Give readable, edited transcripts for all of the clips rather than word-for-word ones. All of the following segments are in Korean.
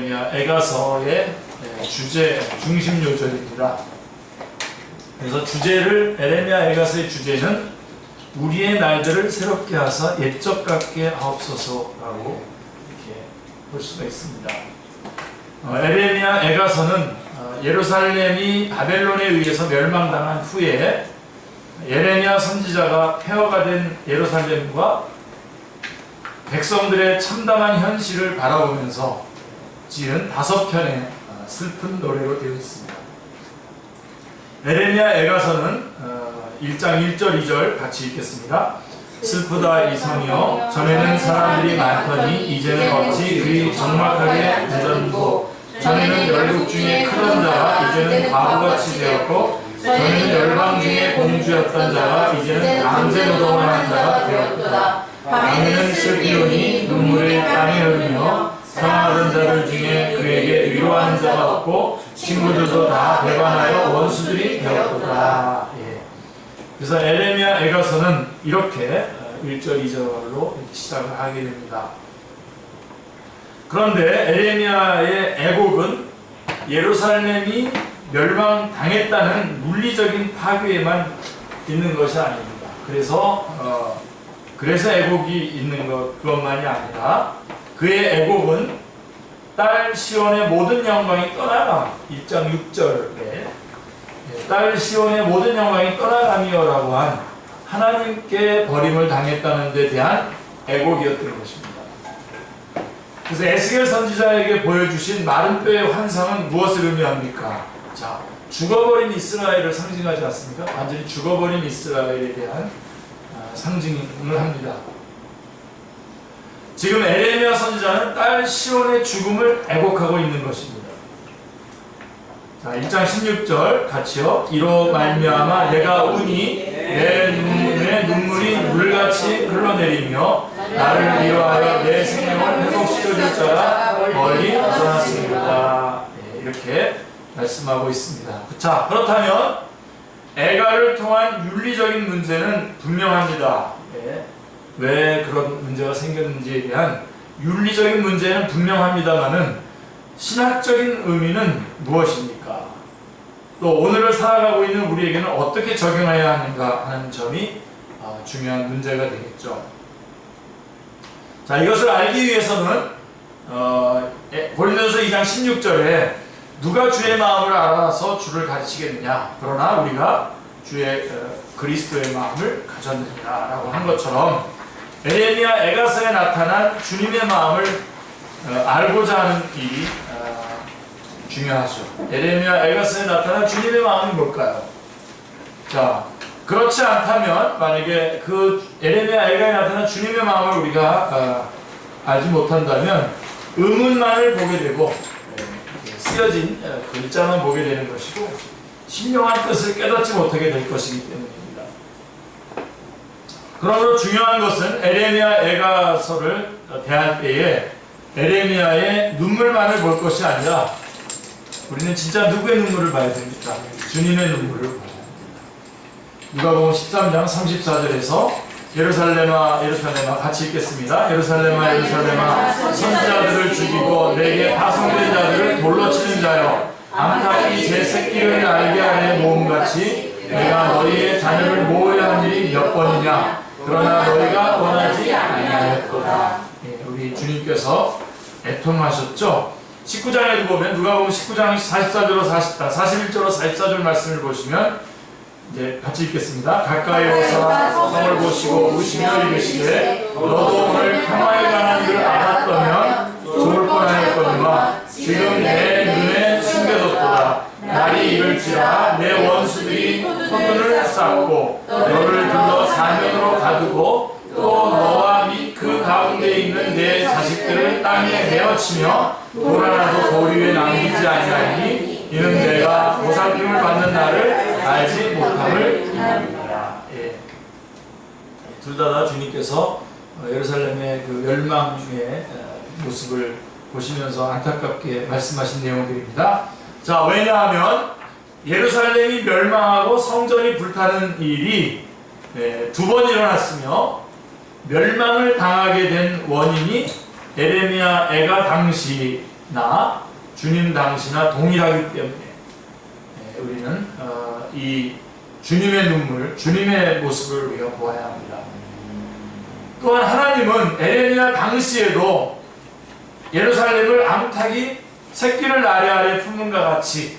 에가서의 주제 중심 요절입니다. 그래서 에레미야 에가서의 주제는 우리의 날들을 새롭게 하사 옛적 같게 하옵소서라고 이렇게 볼 수가 있습니다. 에레미야 에가서는 예루살렘이 바벨론에 의해서 멸망당한 후에 예레미야 선지자가 폐허가 된 예루살렘과 백성들의 참담한 현실을 바라보면서 지은 5편의 슬픈 노래로 되어 있습니다. 에레미야 에가서는 1장 1절 2절 같이 읽겠습니다. 슬프다 이 성이여 전에는 사람들이 많더니 이제는 어찌 그리 적막하게 늦었고 전에는 열국 중에 크던 자가 이제는 과부같이 되었고 전에는 열방 중에 공주였던 자가 이제는 강제 노동을 하는 자가 되었도다. 밤에는 슬피오니 눈물이 땅에 흐르며 사랑하던 자들 중에 그에게 위로하는 자가 없고 친구들도 다 배반하여 원수들이 되었도다. 그래서 에레미야 에가서는 이렇게 1절 2절로 시작을 하게 됩니다. 그런데 에레미야의 애곡은 예루살렘이 멸망당했다는 물리적인 파괴에만 있는 것이 아닙니다. 그래서 애곡이 있는 그것만이 아니라 그의 애곡은 딸 시온의 모든 영광이 떠나감 1장 6절에 딸 시온의 모든 영광이 떠나감이여라고 한 하나님께 버림을 당했다는 데 대한 애곡이었던 것입니다. 그래서 에스겔 선지자에게 보여주신 마른 뼈의 환상은 무엇을 의미합니까? 자, 죽어버린 이스라엘을 상징하지 않습니까? 완전히 죽어버린 이스라엘에 대한 상징을 합니다. 지금 에레미야 선지자는 딸 시온의 죽음을 애곡하고 있는 것입니다. 자, 1장 16절 같이요. 이로 말미암아 내가 우니 내 눈물이 물같이 흘러내리며 나를 위로하여 내 생명을 회복시켜줄 자가 멀리 나타났습니다. 이렇게 말씀하고 있습니다. 자, 그렇다면 애가를 통한 윤리적인 문제는 분명합니다. 왜 그런 문제가 생겼는지에 대한 윤리적인 문제는 분명합니다만은 신학적인 의미는 무엇입니까? 또 오늘을 살아가고 있는 우리에게는 어떻게 적용해야 하는가 하는 점이 중요한 문제가 되겠죠. 자, 이것을 알기 위해서는 고린도서 2장 16절에 누가 주의 마음을 알아서 주를 가르치겠느냐 그러나 우리가 주의 그리스도의 마음을 가졌느냐라고 한 것처럼 에레미야 에가서에 나타난 주님의 마음을 알고자 하는 일이 중요하죠. 에레미야 에가서에 나타난 주님의 마음이 뭘까요? 자, 그렇지 않다면 만약에 그 에레미야 에가에 나타난 주님의 마음을 우리가 알지 못한다면 의문만을 보게 되고 쓰여진 글자만 보게 되는 것이고 신령한 뜻을 깨닫지 못하게 될 것이기 때문입니다. 그러므로 중요한 것은 에레미야 에가서를 대할 때에 에레미야의 눈물만을 볼 것이 아니라 우리는 진짜 누구의 눈물을 봐야 됩니까? 주님의 눈물을 봐야 됩니다. 누가복음 13장 34절에서 예루살렘아 같이 읽겠습니다. 예루살렘아 예루살렘아 선지자들을 죽이고 내게 파송된 자들을 돌로 치는 자여 암탉이 제 새끼를 날개 아래 모음같이 내가 너희의 자녀를 모으려 한 일이 몇 번이냐 그러나 너희가 원하지 아니하였도다. 우리 주님께서 애통하셨죠. 19장에도 보면 누가복음 19장 44절로 41절로 44절 말씀을 보시면 이제 같이 읽겠습니다. 가까이 오사 성을 보시고 우시며 이르시되 너도 오늘 평화에 관한 일을 알았다면 좋을 뻔하였거니와 지금 내 눈에 숨겨뒀도다. 날이 이를지라 내 원수들이 포도를 쌓고 너를 둘러 사면으로 가두고 또 너와 및 그 가운데 있는 내 자식들을 땅에 베어치며 돌 하나도 돌 위에 남기지 아니하니 이는 내가 보살핌을 받는 날을 알지 못함을 인하니라. 둘 다 주님께서 예루살렘의 그 멸망의 모습을 보시면서 안타깝게 말씀하신 내용들입니다. 자, 왜냐하면 예루살렘이 멸망하고 성전이 불타는 일이 2번 일어났으며 멸망을 당하게 된 원인이 에레미야 애가 당시 당시나 주님 당시나 동일하기 때문에 우리는 이 주님의 눈물, 주님의 모습을 우리가 보아야 합니다. 또한 하나님은 에레미야 당시에도 예루살렘을 암탉이 새끼를 나래 아래 품은가 같이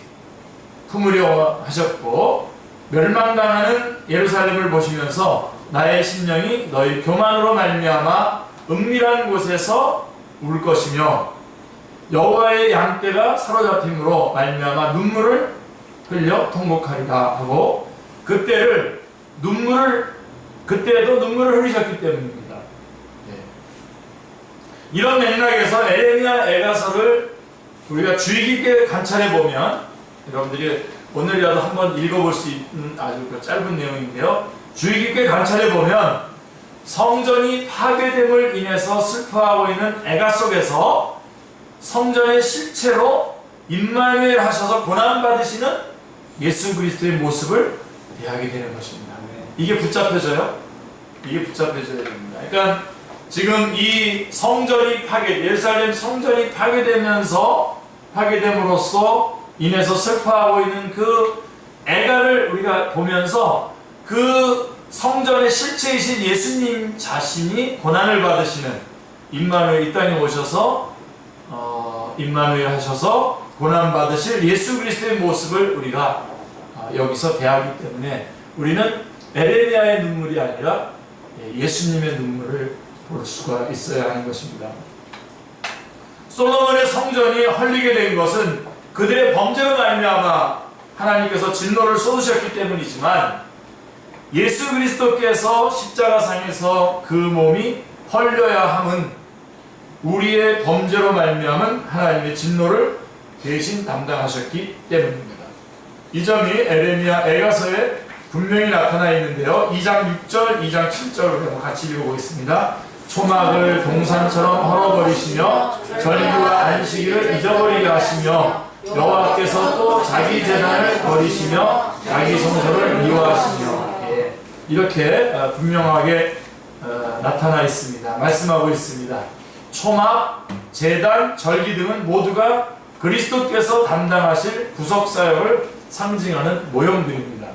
품으려 하셨고, 멸망당하는 예루살렘을 보시면서 나의 심령이 너희 교만으로 말미암아 은밀한 곳에서 울 것이며 여호와의 양떼가 사로잡힘으로 말미암아 눈물을 흘려 통곡하리라 하고, 그때도 눈물을 흘리셨기 때문입니다. 이런 맥락에서 에레미야 애가서를 우리가 주의 깊게 관찰해 보면, 여러분들이 오늘이라도 한번 읽어볼 수 있는 아주 짧은 내용인데요, 주의 깊게 관찰해 보면 성전이 파괴됨을 인해서 슬퍼하고 있는 애가 속에서 성전의 실체로 임마누엘 하셔서 고난받으시는 예수 그리스도의 모습을 대하게 되는 것입니다. 이게 붙잡혀져요? 이게 붙잡혀져야 됩니다. 그러니까 지금 이 성전이 예루살렘 성전이 파괴됨으로써 인해서 슬퍼하고 있는 그 애가를 우리가 보면서 그 성전의 실체이신 예수님 자신이 고난을 받으시는 임마누엘, 이 땅에 오셔서 임마누엘 하셔서 고난 받으실 예수 그리스도의 모습을 우리가 여기서 대하기 때문에 우리는 에레미야의 눈물이 아니라 예수님의 눈물을 볼 수가 있어야 하는 것입니다. 솔로몬의 성전이 헐리게 된 것은 그들의 범죄로 말미암아 하나님께서 진노를 쏟으셨기 때문이지만, 예수 그리스도께서 십자가상에서 그 몸이 헐려야 함은 우리의 범죄로 말미암은 하나님의 진노를 대신 담당하셨기 때문입니다. 이 점이 에레미야 애가서에 분명히 나타나 있는데요, 2장 6절, 2장 7절을 같이 읽어보겠습니다. 초막을 동산처럼 헐어버리시며 절기와 안식일을 잊어버리게 하시며 여호와께서 또 자기 제단을 버리시며 자기 성소를 미워하시며, 이렇게 분명하게 나타나 있습니다. 말씀하고 있습니다. 초막, 제단, 절기 등은 모두가 그리스도께서 담당하실 구속사역을 상징하는 모형들입니다.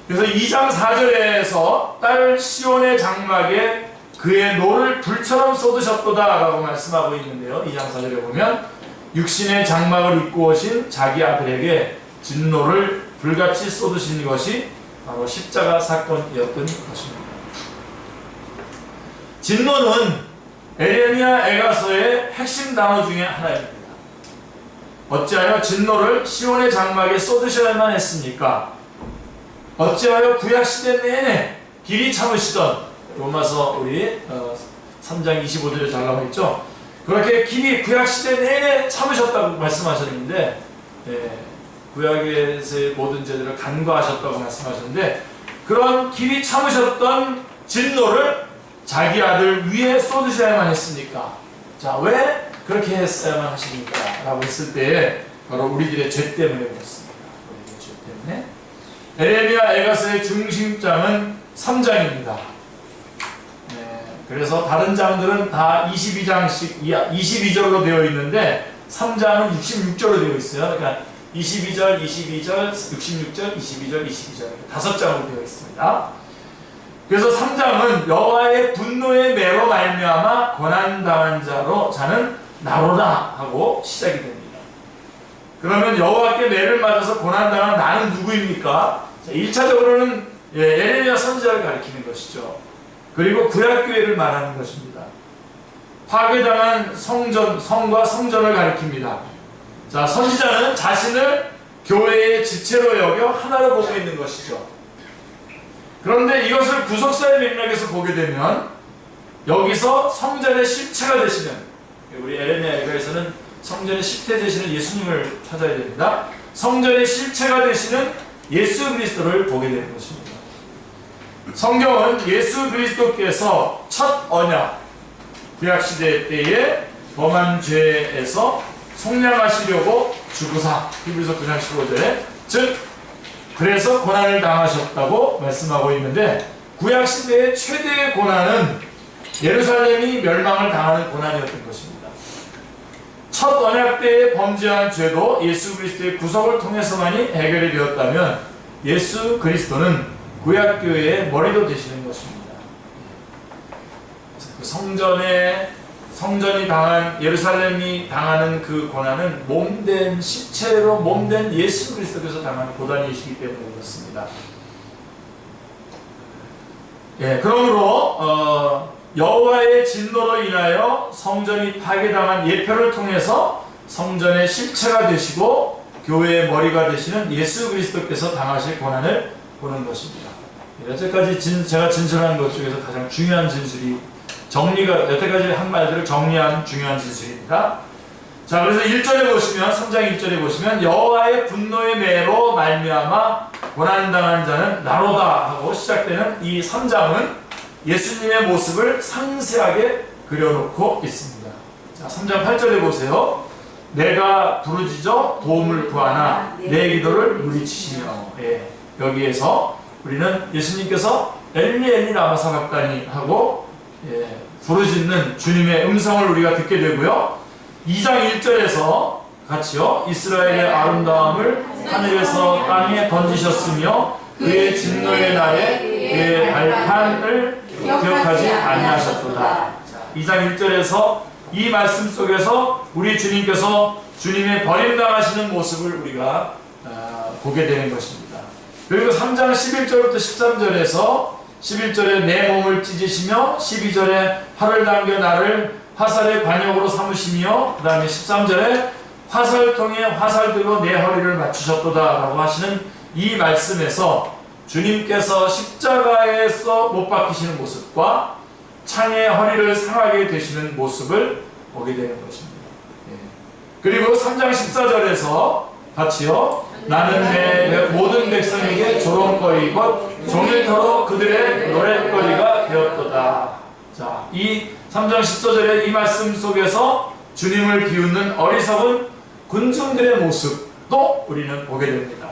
그래서 2장 4절에서 딸 시온의 장막에 그의 노를 불처럼 쏟으셨도다 라고 말씀하고 있는데요, 2장 4절에 보면 육신의 장막을 입고 오신 자기 아들에게 진노를 불같이 쏟으신 것이 바로 십자가 사건이었던 것입니다. 진노는 에레미야 애가서의 핵심 단어 중에 하나입니다. 어찌하여 진노를 시온의 장막에 쏟으셔야만 했습니까? 어찌하여 구약시대 내내 길이 참으시던, 로마서 우리 3장 25절에 잘 나와 있죠. 그렇게 길이 구약시대 내내 참으셨다고 말씀하셨는데, 구약에서의 모든 죄들을 간과하셨다고 말씀하셨는데, 그런 길이 참으셨던 진노를 자기 아들 위에 쏟으셔야만 했습니까? 자, 왜 그렇게 했어야만 하십니까? 라고 했을 때 바로 우리들의 죄 때문에 그렇습니다. 우리들의 죄 때문에. 에레미야 애가서의 중심장은 3장입니다. 그래서 다른 장들은 다 22장씩 22절로 되어 있는데 3장은 66절로 되어 있어요. 그러니까 22절, 22절, 66절, 22절, 22절 5장으로 되어 있습니다. 그래서 3장은 여호와의 분노의 매로 말미암아 고난당한 자는 나로다 하고 시작이 됩니다. 그러면 여호와께 매를 맞아서 고난당한 나는 누구입니까? 1차적으로는 에레미야 선지자를 가리키는 것이죠. 그리고 구약교회를 말하는 것입니다. 파괴당한 성과 성전을 가리킵니다. 자, 선지자는 자신을 교회의 지체로 여겨 하나로 보고 있는 것이죠. 그런데 이것을 구속사의 맥락에서 보게 되면 여기서 성전의 실체가 되시는, 우리 에레미야 애가에서는 성전의 실체 되시는 예수님을 찾아야 됩니다. 성전의 실체가 되시는 예수 그리스도를 보게 되는 것입니다. 성경은 예수 그리스도께서 첫 언약, 구약시대 때에 범한 죄에서 속량하시려고 주구사, 히브리서 9장 15절에 즉 그래서 고난을 당하셨다고 말씀하고 있는데, 구약시대의 최대의 고난은 예루살렘이 멸망을 당하는 고난이었던 것입니다. 첫 언약 때에 범죄한 죄도 예수 그리스도의 구속을 통해서만이 해결이 되었다면 예수 그리스도는 구약교회의 머리도 되시는 것입니다. 성전이 당한, 예루살렘이 당하는 그 고난은 몸된 실체로 몸된 예수 그리스도께서 당한 고난이시기 때문에 그렇습니다. 예, 그러므로 여호와의 진노로 인하여 성전이 파괴당한 예표를 통해서 성전의 실체가 되시고 교회의 머리가 되시는 예수 그리스도께서 당하실 고난을 보는 것입니다. 여태까지 제가 진술한 것 중에서 가장 중요한 진술이 여태까지 한 말들을 정리한 중요한 진술입니다. 자, 그래서 1절에 보시면, 3장 1절에 보시면 여호와의 분노의 매로 말미암아 고난당한 자는 나로다 하고 시작되는 이 3장은 예수님의 모습을 상세하게 그려놓고 있습니다. 자, 3장 8절에 보세요. 내가 부르짖어 도움을 구하나 내 기도를 물리치시며. 예, 여기에서 우리는 예수님께서 엘리 엘리 라마 사박다니 하고 부르짖는 주님의 음성을 우리가 듣게 되고요. 2장 1절에서 같이요. 이스라엘의 아름다움을 하늘에서 땅에 던지셨으며 그의 진노의 날에 그의 발판을 기억하지 아니하셨도다. 2장 1절에서 이 말씀 속에서 우리 주님께서 주님의 버림당하시는 모습을 우리가 보게 되는 것입니다. 그리고 3장 11절부터 13절에서 11절에 내 몸을 찢으시며 12절에 팔을 당겨 나를 화살의 관역으로 삼으시며 그 다음에 13절에 화살통에 화살들로 내 허리를 맞추셨도다 라고 하시는 이 말씀에서 주님께서 십자가에서 못 박히시는 모습과 창에 허리를 상하게 되시는 모습을 보게 되는 것입니다. 그리고 3장 14절에서 같이요. 나는 내 모든 백성에게 조롱거리고 종일토록 그들의 노랫거리가 되었도다. 자, 이 3장 14절의 이 말씀 속에서 주님을 비웃는 어리석은 군중들의 모습도 우리는 보게 됩니다.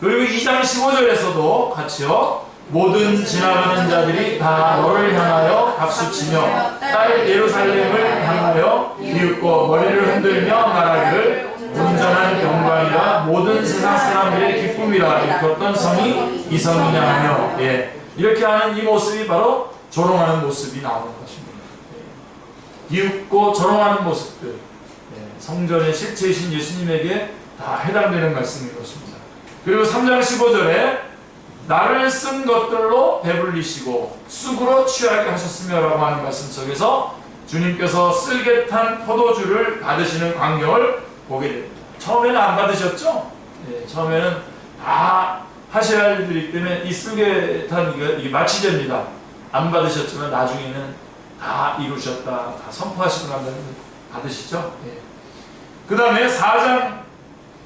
그리고 2장 15절에서도 같이요. 모든 지나가는 자들이 다 너를 향하여 박수치며 딸 예루살렘을 향하여 비웃고 머리를 흔들며 말하기를 온전한 영광이라 모든 세상 사람들의 기쁨이라 일컫던 성이 이 성이냐 하며 이렇게 하는 이 모습이 바로 조롱하는 모습이 나오는 것입니다. 비웃고 조롱하는 모습들 성전의 실체이신 예수님에게 다 해당되는 말씀인 것입니다. 그리고 3장 15절에 나를 쓴 것들로 배불리시고 쑥으로 취하게 하셨으며 라고 하는 말씀 속에서 주님께서 쓸개 탄 포도주를 받으시는 광경을 보게 됩니다. 처음에는 안 받으셨죠? 처음에는 다 하셔야 할 일들이기 때문에 이 쓸개 탄 이게 마취제입니다. 안 받으셨지만 나중에는 다 이루셨다, 다 선포하시고 나면 받으시죠? 그 다음에 4장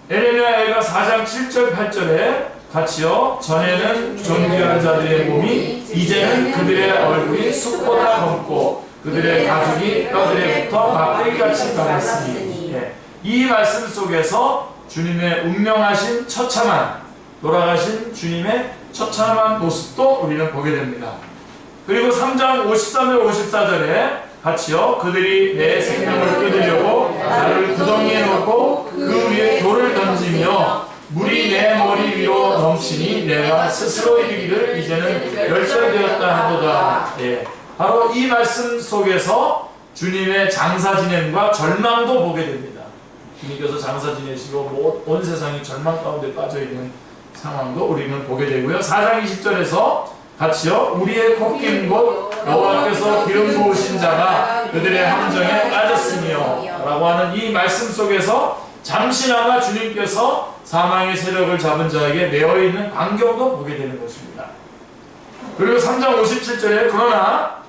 에레미야가 4장 7절 8절에 같이요. 전에는 존귀한 자들의 몸이 이제는 그들의 얼굴이 숲보다 검고 그들의 가죽이 뼈들에 붙어 막대기같이 변했으니 이 말씀 속에서 주님의 운명하신 처참한 돌아가신 주님의 처참한 모습도 우리는 보게 됩니다. 그리고 3장 53절 54절에 같이요. 그들이 내 생명을 끊으려고 나를 구덩이에 놓고 그 위에 돌을 던지며 물이 내 머리 위로 넘치니 내가 스스로 이르기를 이제는 멸절되었다 하도다. 바로 이 말씀 속에서 주님의 장사 지냄과 절망도 보게 됩니다. 주님께서 장사 지내시고 온 세상이 절망 가운데 빠져있는 상황도 우리는 보게 되고요. 4장 20절에서 같이요. 우리의 꺾인 곳 여호와께서 기름 부으신 자가 그들의 함정에 빠졌으며 라고 하는 이 말씀 속에서 잠시나마 주님께서 사망의 세력을 잡은 자에게 매어있는 광경도 보게 되는 것입니다. 그리고 3장 57절에 그러나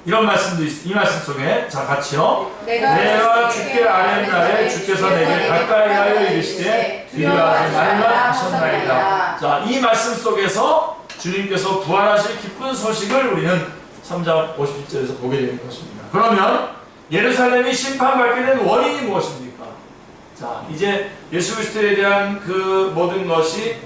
이런 말씀도 있습니다. 이 말씀 속에 자 같이요. 내가 주께 아뢰는 날에 주께서 내게 가까이 하여 이르시되 두려워하지 말라 하셨나이다. 자, 이 말씀 속에서 주님께서 부활하실 기쁜 소식을 우리는 3장 57절에서 보게 되는 것입니다. 그러면 예루살렘이 심판받게 된 원인이 무엇입니까? 자, 이제 예수 그리스도에 대한 그 모든 것이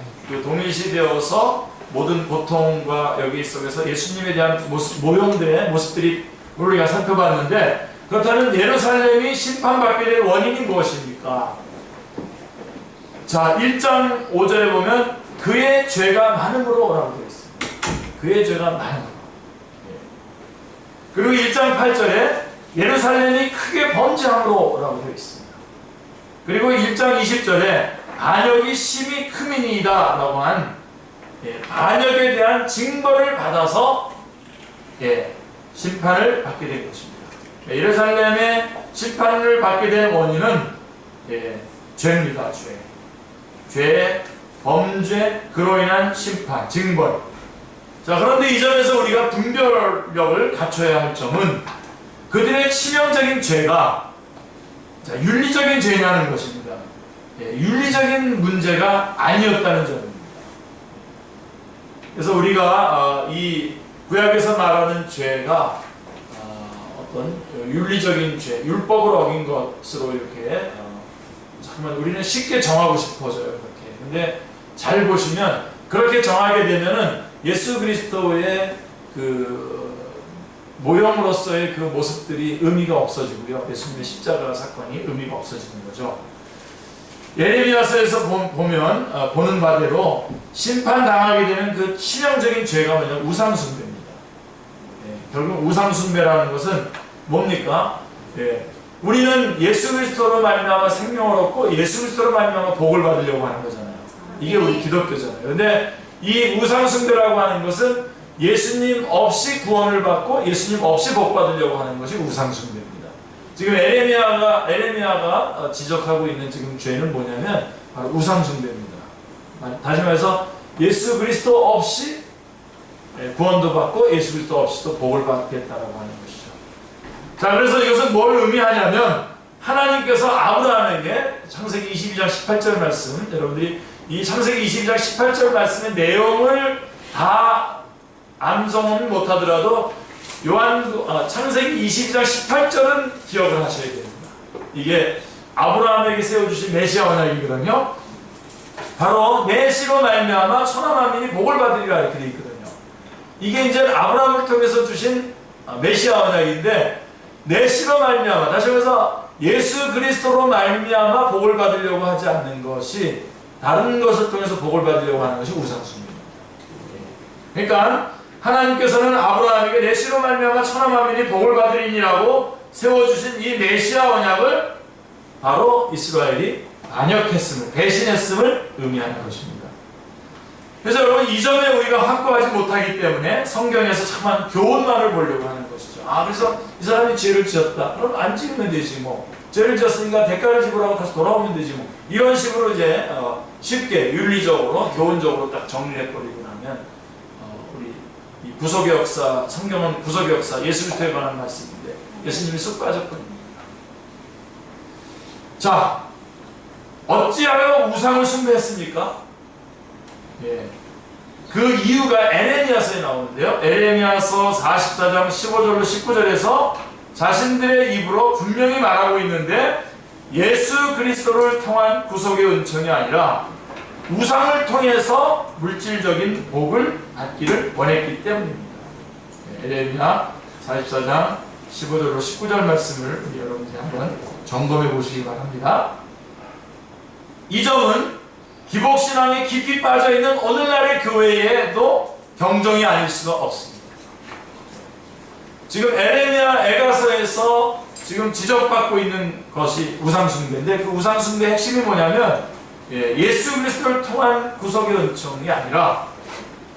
동일시되어서 모든 고통과 여기 속에서 예수님에 대한 모습들의 모습들이 우리가 살펴봤는데 그렇다면 예루살렘이 심판받게 될 원인이 무엇입니까? 자, 1장 5절에 보면 그의 죄가 많음으로 라고 되어 있습니다. 그의 죄가 많음으로. 그리고 1장 8절에 예루살렘이 크게 범죄함으로 라고 되어 있습니다. 그리고 1장 20절에 반역이 심히 크미니이다 라고 한 반역에 대한 징벌을 받아서 심판을 받게 된 것입니다. 예루살렘의 심판을 받게 된 원인은 죄입니다. 죄, 범죄, 그로 인한 심판, 징벌. 자, 그런데 이 점에서 우리가 분별력을 갖춰야 할 점은 그들의 치명적인 죄가 윤리적인 죄냐는 것입니다. 윤리적인 문제가 아니었다는 점입니다. 그래서 우리가 이 구약에서 말하는 죄가 어떤 윤리적인 죄, 율법을 어긴 것으로 이렇게 정말 우리는 쉽게 정하고 싶어져요. 그렇게. 근데 잘 보시면 그렇게 정하게 되면은 예수 그리스도의 그 모형으로서의 그 모습들이 의미가 없어지고요. 예수님의 십자가 사건이 의미가 없어지는 거죠. 예레미야서에서 보면 보는 바대로 심판당하게 되는 그 치명적인 죄가 뭐냐면 우상숭배입니다. 결국 우상숭배라는 것은 뭡니까? 우리는 예수 그리스도로 말미암아 생명을 얻고 예수 그리스도로 말미암아 복을 받으려고 하는 거잖아요. 이게 우리 기독교잖아요. 근데 이 우상숭배라고 하는 것은 예수님 없이 구원을 받고 예수님 없이 복 받으려고 하는 것이 우상숭배입니다. 지금 에레미야가 지적하고 있는 지금 죄는 뭐냐면 바로 우상숭배입니다. 다시 말해서 예수 그리스도 없이 구원도 받고 예수 그리스도 없이도 복을 받겠다라고 하는 것이죠. 자, 그래서 이것은 뭘 의미하냐면 하나님께서 아브라함에게 창세기 22장 18절 말씀, 여러분들이 이 창세기 22장 18절 말씀의 내용을 다 암송은 못하더라도 창세기 22장 18절은 기억을 하셔야 됩니다. 이게 아브라함에게 세워주신 메시아 언약이거든요. 바로 메시로 말미암아 천하 만민이 복을 받으리라 이렇게 되어 있거든요. 이게 이제 아브라함을 통해서 주신 메시아 언약인데 메시로 말미암아, 다시 말해서 예수 그리스도로 말미암아 복을 받으려고 하지 않는 것이 다른 것을 통해서 복을 받으려고 하는 것이 우상숭배입니다. 그러니까 하나님께서는 아브라함에게 메시로 말미암아 천하 만민이 복을 받으리니라고 세워주신 이 메시아 언약을 바로 이스라엘이 반역했음을, 배신했음을 의미하는 것입니다. 그래서 여러분 이 점에 우리가 확고하지 못하기 때문에 성경에서 참한 교훈만을 보려고 하는 것이죠. 그래서 이 사람이 죄를 지었다. 그럼 안 지으면 되지 뭐. 죄를 지었으니까 대가를 지불하고 다시 돌아오면 되지 뭐. 이런 식으로 이제 쉽게 윤리적으로 교훈적으로 딱 정리해버리고 나면 우리 이 구속의 역사, 성경은 구속의 역사, 예수 그리스도에 관한 말씀인데 예수님이 쑥 빠져버립니다. 자, 어찌하여 우상을 숭배했습니까? 그 이유가 에레미야서에 나오는데요. 에레미야서 44장 15절로 19절에서 자신들의 입으로 분명히 말하고 있는데 예수 그리스도를 통한 구속의 은총이 아니라 우상을 통해서 물질적인 복을 받기를 원했기 때문입니다. 에레미야 44장 15절로 19절 말씀을 여러분들이 한번 점검해 보시기 바랍니다. 이 점은 기복신앙에 깊이 빠져있는 오늘날의 교회에도 경종이 아닐 수가 없습니다. 지금 에레미야 애가서에서 지금 지적받고 있는 것이 우상숭배인데 그 우상숭배의 핵심이 뭐냐면 예수 그리스도를 통한 구속의 은총이 아니라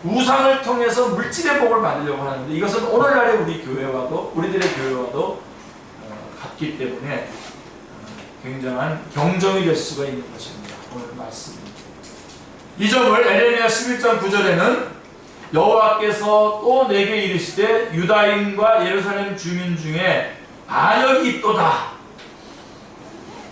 우상을 통해서 물질의 복을 받으려고 하는데 이것은 오늘날의 우리 교회와도 우리들의 교회와도 같기 때문에 굉장한 경종이 될 수가 있는 것입니다. 오늘 말씀입니다. 이 점을 에레미야 11장 9절에는 여호와께서 또 내게 이르시되 유다인과 예루살렘 주민 중에 반역이 있도다.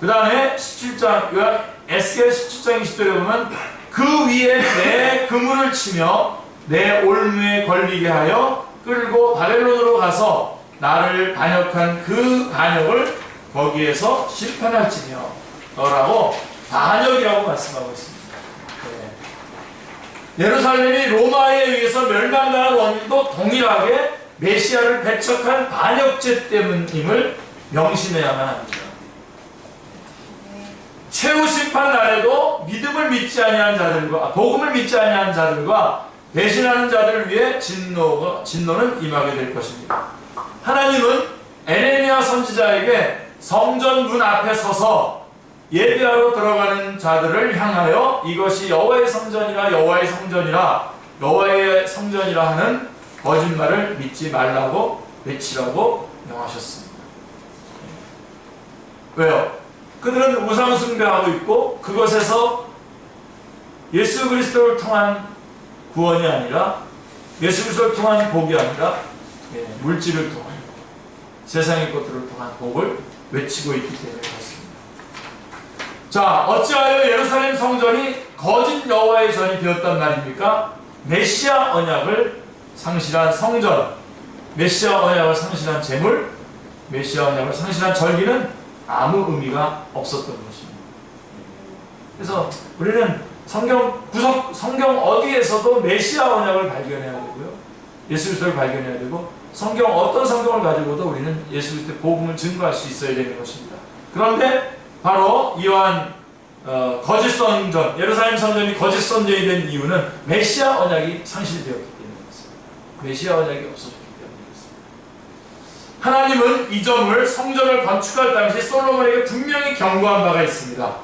그 다음에 17장 에스겔 17장 20절에 보면 그 위에 내 그물을 치며 내 올무에 걸리게 하여 끌고 바벨론으로 가서 나를 반역한 그 반역을 거기에서 심판할지며 라고 반역이라고 말씀하고 있습니다. 예루살렘이 로마에 의해서 멸망당한 원인도 동일하게 메시아를 배척한 반역죄 때문임을 명심해야만 합니다. 최후 심판 날에도 믿음을 믿지 아니한 자들과 복음을 믿지 아니한 자들과 배신하는 자들을 위해 진노는 임하게 될 것입니다. 하나님은 에레미야 선지자에게 성전 문 앞에 서서 예배하러 들어가는 자들을 향하여 이것이 여호와의 성전이라 여호와의 성전이라 여호와의 성전이라 하는 거짓말을 믿지 말라고 외치라고 명하셨습니다. 왜요? 그들은 우상 숭배하고 있고 그것에서 예수 그리스도를 통한 구원이 아니라 예수 그리스도를 통한 복이 아니라 물질을 통한 세상의 것들을 통한 복을 외치고 있기 때문에 그렇습니다. 자, 어찌하여 예루살렘 성전이 거짓 여호와의 전이 되었단 말입니까? 메시아 언약을 상실한 성전, 메시아 언약을 상실한 제물, 메시아 언약을 상실한 절기는 아무 의미가 없었던 것입니다. 그래서 우리는 성경 어디에서도 메시아 언약을 발견해야 되고요. 예수 그리스도를 발견해야 되고 어떤 성경을 가지고도 우리는 예수 그리스도의 복음을 증거할 수 있어야 되는 것입니다. 그런데 바로 이러한 거짓 성전, 예루살렘 성전이 거짓 성전이 된 이유는 메시아 언약이 상실되었기 때문이었습니다. 메시아 언약이 없어졌기 때문이었습니다. 하나님은 이 점을 성전을 건축할 당시 솔로몬에게 분명히 경고한 바가 있습니다.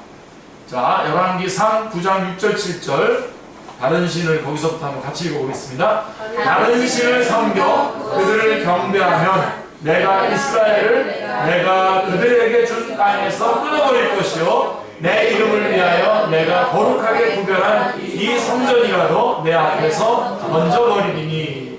자, 열왕기상 9장 6절 7절 다른 신을 거기서부터 한번 같이 읽어보겠습니다. 다른 신을 섬겨 그들을 경배하면 내가 이스라엘을 내가 그들에게 준 땅에서 끊어버릴 것이요 내 이름을 위하여 내가 거룩하게 구별한 이 성전이라도 내 앞에서 던져버리니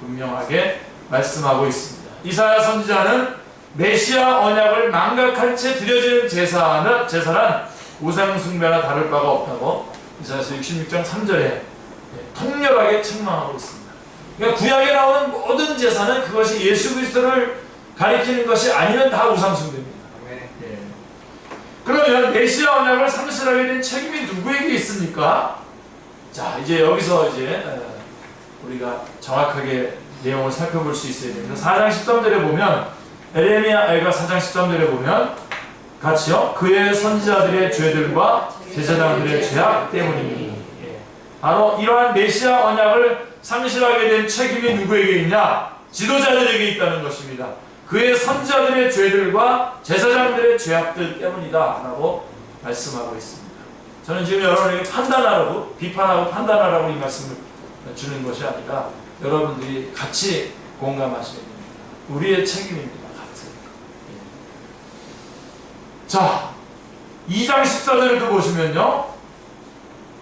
분명하게 말씀하고 있습니다. 이사야 선지자는 메시아 언약을 망각한 채 드려지는 제사란 우상 숭배나 다를 바가 없다고 이사야서 66장 3절에 통렬하게 책망하고 있습니다. 그러니까 구약에 나오는 모든 제사는 그것이 예수 그리스도를 가리키는 것이 아니면 다 우상 숭배입니다. 그러면 메시아 언약을 상실하게 된 책임이 누구에게 있습니까? 자, 이제 여기서 우리가 정확하게 내용을 살펴볼 수 있어야 됩니다. 4장 13절에 보면 에레미야가 4장 13절에 보면 같이요. 그의 선지자들의 죄들과 제사장들의 죄악 때문이니 바로 이러한 메시아 언약을 상실하게 된 책임이 누구에게 있냐? 지도자들에게 있다는 것입니다. 그의 선지자들의 죄들과 제사장들의 죄악들 때문이다 라고 말씀하고 있습니다. 저는 지금 여러분에게 판단하라고 비판하고 판단하라고 이 말씀을 주는 것이 아니라 여러분들이 같이 공감하셔야 됩니다. 우리의 책임입니다. 같은. 자, 2장 14절을 보시면요.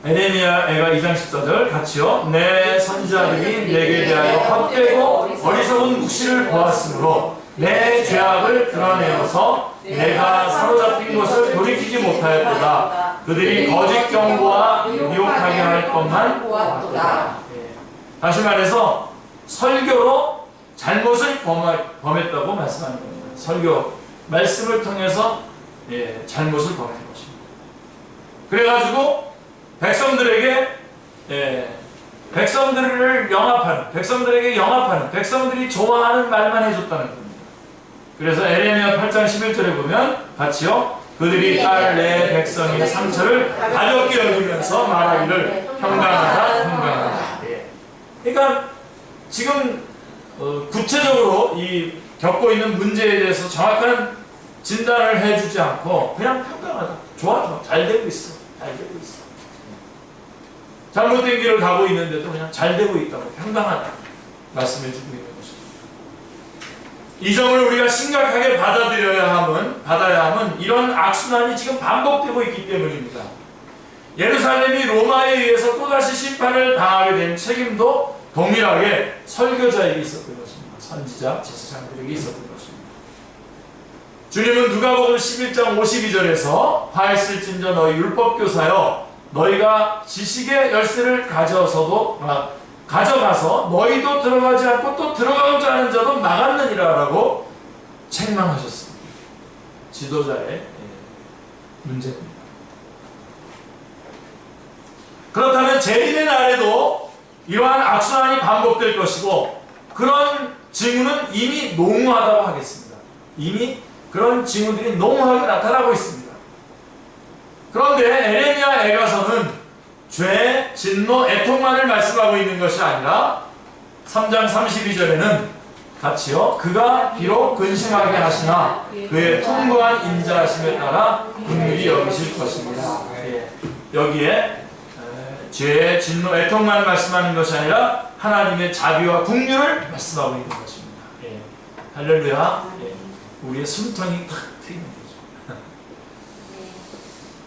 에레미야가 2장 14절 같이요. 내 선지자들이 내게 대하여 헛되고 어리석은 묵시를 보았으므로 내 죄악을 드러내어서 내가 사로잡힌 것을 돌이키지 못하였도다. 그들이 거짓 경고와 미혹하게 할 것만 보았도다. 다시 말해서 설교로 잘못을 범했다고 말씀하는 겁니다. 설교 말씀을 통해서 잘못을 범한 것입니다. 그래가지고 백성들에게 백성들을 영합하는, 백성들이 좋아하는 말만 해줬다는 겁니다. 그래서 에레미야 8장 11절에 보면 같이요. 그들이 딸 내 백성의 상처를 가볍게 여기면서 말하기를 평강하다. 그러니까 지금 구체적으로 이 겪고 있는 문제에 대해서 정확한 진단을 해주지 않고 그냥 평강하다. 좋아. 잘 되고 있어. 잘못된 길을 가고 있는데도 그냥 잘 되고 있다고 평강하다 말씀해주고 있는 것입니다. 이 점을 우리가 심각하게 받아야 함은 이런 악순환이 지금 반복되고 있기 때문입니다. 예루살렘이 로마에 의해서 또다시 심판을 당하게 된 책임도 동일하게 설교자에게 있었던 것입니다. 선지자, 제사장들에게 있었던 것입니다. 주님은 누가복음 11장 52절에서 화했을진저 너희 율법교사여 너희가 지식의 열쇠를 가져가서 너희도 들어가지 않고 또 들어가고자 하는 자도 나갔느니라 라고 책망하셨습니다. 지도자의 문제입니다. 그렇다면 재림의 날에도 이러한 악순환이 반복될 것이고 그런 징후는 이미 농후하다고 하겠습니다. 이미 그런 징후들이 농후하게 나타나고 있습니다. 그런데 에레미야 애가서는 죄, 진노, 애통만을 말씀하고 있는 것이 아니라 3장 32절에는 같이요, 그가 비록 근심하게 하시나 그의 풍부한 인자하심에 따라 긍휼히 여기실 것입니다. 예. 여기에 죄, 진노, 애통만 말씀하는 것이 아니라 하나님의 자비와 긍휼을 말씀하고 있는 것입니다. 예. 할렐루야. 예. 우리의 숨통이 탁 트이는 거죠.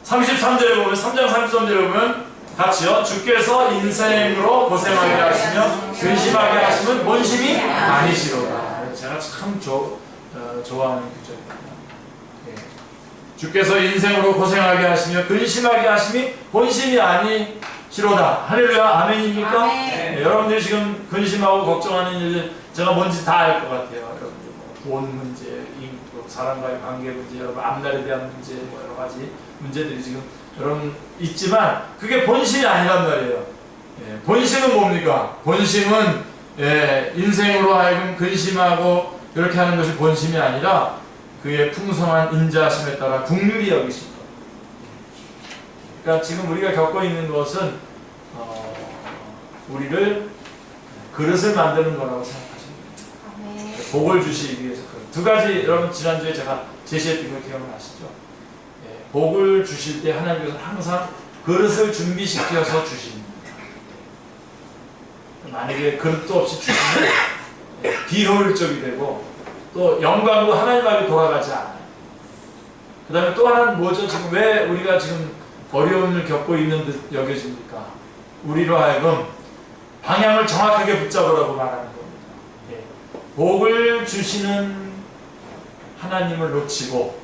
33절에 보면, 3장 33절에 보면 같이요, 주께서 인생으로 고생하게 하시며 근심하게 하시면 본심이 아니시로다. 제가 참 좋아하는 구절입니다. 예. 주께서 인생으로 고생하게 하시며 근심하게 하심이 본심이 아니시로다. 할렐루야. 아멘입니까? 아멘. 네, 여러분들이 지금 근심하고 걱정하는 일들 제가 뭔지 다 알 것 같아요. 여러분들 뭐 돈 문제, 사람과의 관계 문제, 여러분 앞날에 대한 문제, 뭐 여러 가지 문제들이 지금 여러분 있지만 그게 본심이 아니란 말이에요. 예, 본심은 뭡니까? 본심은 인생으로 하여금 근심하고 이렇게 하는 것이 본심이 아니라 그의 풍성한 인자하심에 따라 긍휼히 여기신 것. 그러니까 지금 우리가 겪고 있는 것은 우리를 그릇을 만드는 거라고 생각하시면 됩니다. 복을 주시기 위해서 두 가지, 여러분 지난주에 제가 제시했던 거 기억나시죠? 예, 복을 주실 때 하나님께서 항상 그릇을 준비시켜서 주십니다. 만약에 그릇도 없이 주시면 비효율적이 되고 또 영광도 하나님에게 돌아가지 않아요. 그 다음에 또 하나는 뭐죠? 지금 왜 우리가 지금 어려움을 겪고 있는 듯 여겨집니까? 우리로 하여금 방향을 정확하게 붙잡으라고 말하는 겁니다. 예. 복을 주시는 하나님을 놓치고